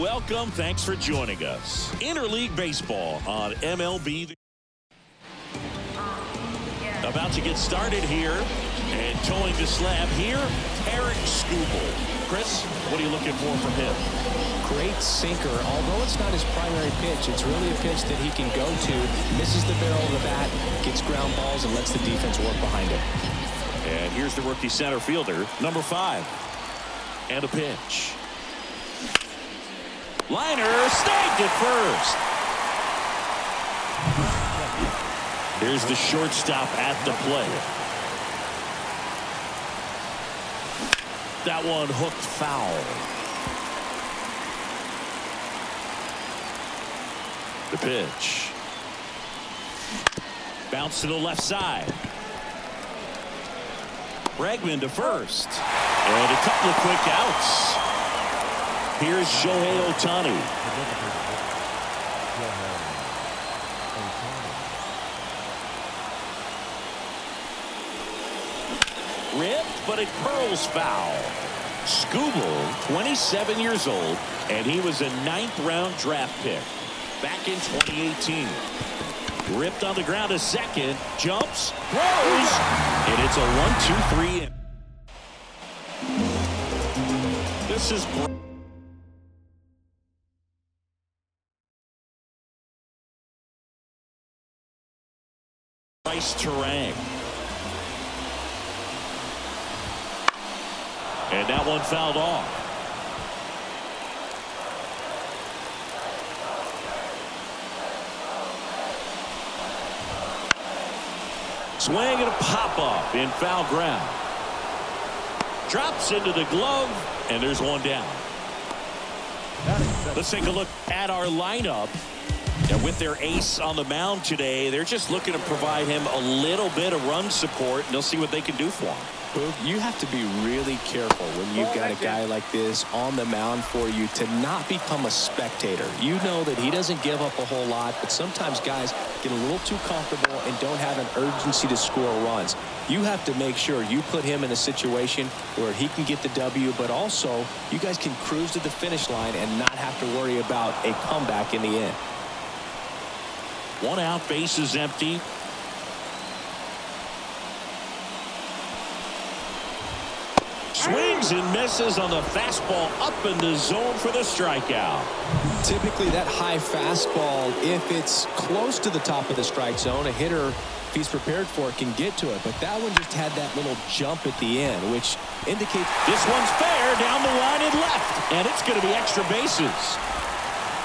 Welcome. Thanks for joining us. Interleague Baseball on MLB. About to get started here. And towing the slab here, Eric Skubal. Chris, what are you looking for from him? Great sinker. Although it's not his primary pitch, it's really a pitch that he can go to. Misses the barrel of the bat, gets ground balls, and lets the defense work behind him. And here's the rookie center fielder, number 5. And a pitch. Liner snagged at first. Here's the shortstop at the plate. That one hooked foul. The pitch. Bounce to the left side. Bregman to first. And a couple of quick outs. Here's Shohei Ohtani. Ripped, but it curls foul. Skubal, 27 years old, and he was a 9th-round draft pick back in 2018. Ripped on the ground a second, jumps, throws, and it's a 1-2-3. This is Bryce Terang. And that one fouled off. Swing and a pop-up in foul ground. Drops into the glove, and there's one down. Let's take a look at our lineup. And with their ace on the mound today, they're just looking to provide him a little bit of run support, and they'll see what they can do for him. You have to be really careful when you've got a guy like this on the mound for you to not become a spectator. You know that he doesn't give up a whole lot, but sometimes guys get a little too comfortable and don't have an urgency to score runs. You have to make sure you put him in a situation where he can get the W, but also you guys can cruise to the finish line and not have to worry about a comeback in the end. 1 out, base is empty. Swings and misses on the fastball up in the zone for the strikeout. Typically that high fastball, if it's close to the top of the strike zone, a hitter, if he's prepared for it, can get to it. But that one just had that little jump at the end, which indicates this one's fair down the line and left. And it's going to be extra bases.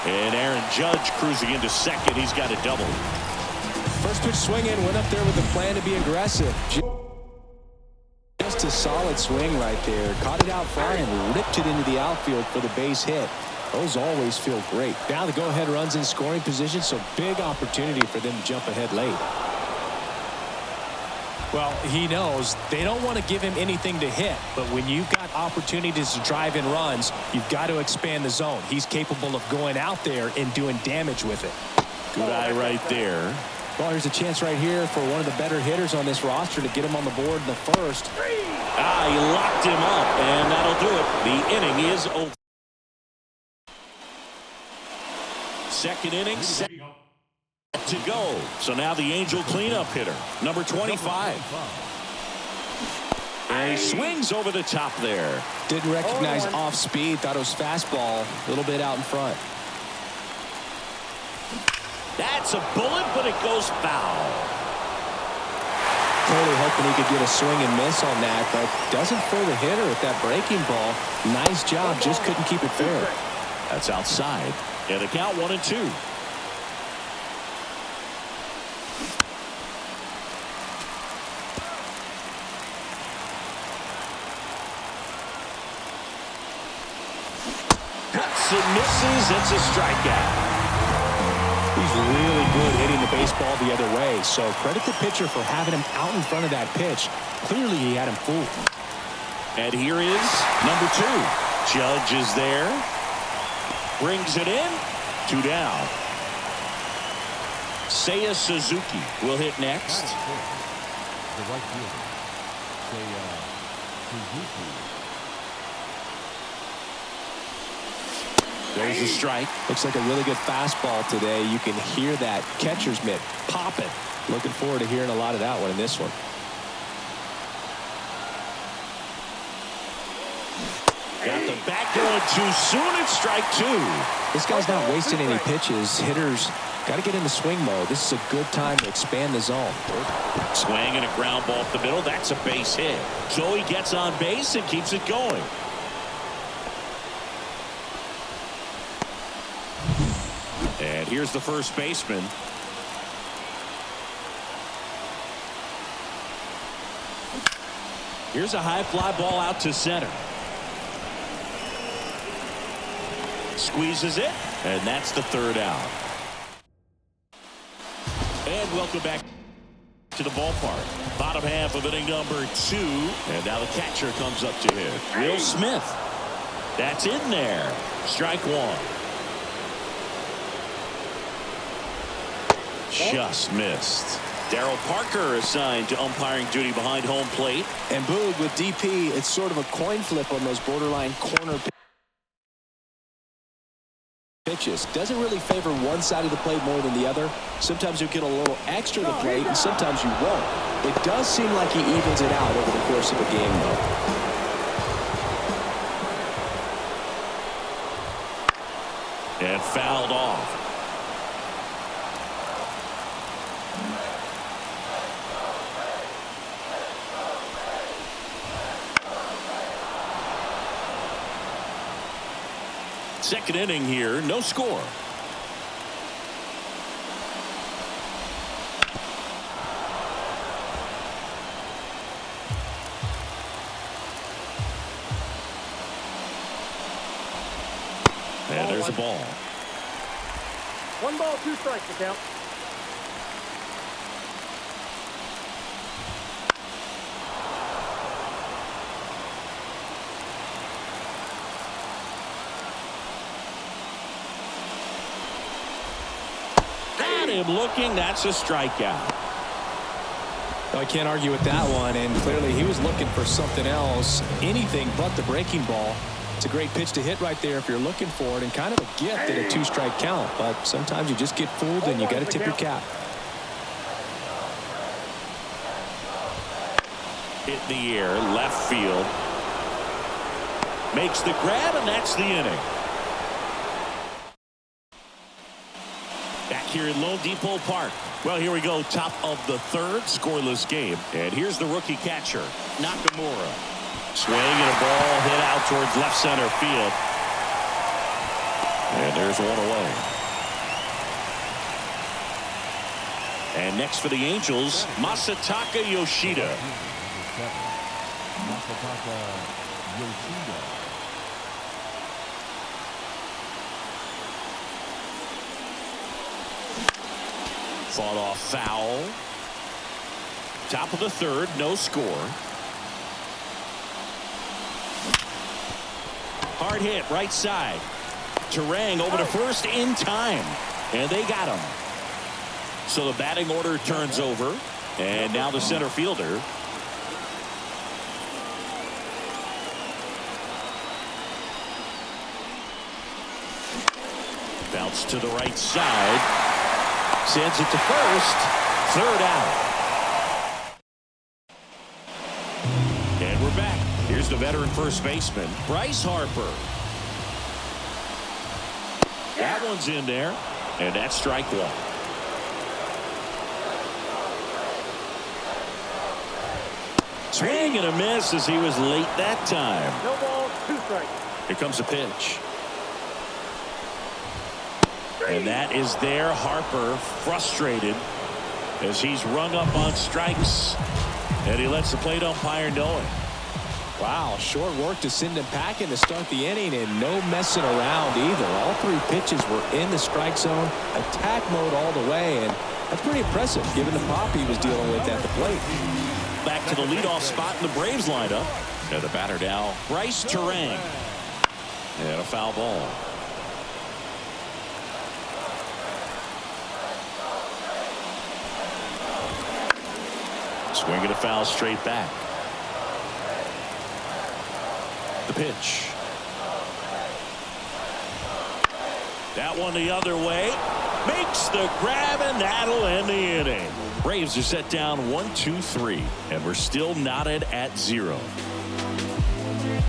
And Aaron Judge cruising into second. He's got a double. First pitch swinging, went up there with a plan to be aggressive. Just a solid swing right there. Caught it out front and ripped it into the outfield for the base hit. Those always feel great. Now the go-ahead runs in scoring position, so big opportunity for them to jump ahead late. Well, he knows they don't want to give him anything to hit, but when you've got opportunities to drive in runs, you've got to expand the zone. He's capable of going out there and doing damage with it. Good eye right there. Well, here's a chance right here for one of the better hitters on this roster to get him on the board in the first. He locked him up, and that'll do it. The inning is over. Second inning, to go. So now the Angel cleanup hitter, number 25. And he swings over the top there. Didn't recognize off speed. Thought it was fastball. A little bit out in front. That's a bullet, but it goes foul. Totally hoping he could get a swing and miss on that, but doesn't fool the hitter with that breaking ball. Nice job, just couldn't keep it fair. That's outside. And the count 1-2. Cuts and misses. It's a strikeout. He's really good hitting the baseball the other way, so credit the pitcher for having him out in front of that pitch. Clearly he had him fooled. And here is number 2. Judge is there. Brings it in. 2 down. Seiya Suzuki will hit next. The right fielder, Seiya Suzuki. There's a strike. Looks like a really good fastball today. You can hear that catcher's mitt popping. Looking forward to hearing a lot of that one in this one. Got the back going too soon. It's strike two. This guy's not wasting any pitches. Hitters got to get in the swing mode. This is a good time to expand the zone. Swing and a ground ball up the middle. That's a base hit. So he gets on base and keeps it going. And here's the first baseman. Here's a high fly ball out to center. Squeezes it, and that's the third out. And welcome back to the ballpark. Bottom half of inning number 2. And now the catcher comes up to hit. Will Smith. That's in there. Strike one. Just missed. Darryl Parker assigned to umpiring duty behind home plate. And Boog with DP, it's sort of a coin flip on those borderline corner pitches. Doesn't really favor one side of the plate more than the other. Sometimes you get a little extra to the plate, and sometimes you won't. It does seem like he evens it out over the course of a game, though. And fouled off. Second inning here, no score. And there's a ball. 1 ball, 2 strikes to count. Him looking, that's a strikeout. I can't argue with that one, and clearly he was looking for something else, anything but the breaking ball. It's a great pitch to hit right there if you're looking for it, and kind of a gift at a 2-strike count, but sometimes you just get fooled and you got to tip your cap. Hit in the air, left field. Makes the grab, and that's the inning. Back here in Lone Depot Park. Well, here we go. Top of the third. Scoreless game. And here's the rookie catcher, Nakamura. Swing and a ball hit out towards left center field. And there's one away. And next for the Angels, Masataka Yoshida. Masataka Yoshida. Fought off foul. Top of the third, no score. Hard hit, right side. Turang over to first in time. And they got him. So the batting order turns over. And now the center fielder. Bounce to the right side. Sends it to first. Third out. And we're back. Here's the veteran first baseman, Bryce Harper. That one's in there. And that's strike one. Swing and a miss as he was late that time. No balls, 2 strikes. Here comes a pitch. And that is there. Harper frustrated as he's rung up on strikes. And he lets the plate umpire know it. Wow, short work to send him packing to start the inning, and no messing around either. All 3 pitches were in the strike zone, attack mode all the way, and that's pretty impressive given the pop he was dealing with at the plate. Back to the leadoff spot in the Braves lineup. And the batter now, Bryce Turang. And a foul ball. Swing and a foul straight back. The pitch. That one the other way. Makes the grab, and that'll end the inning. Braves are set down 1-2-3, and we're still knotted at 0.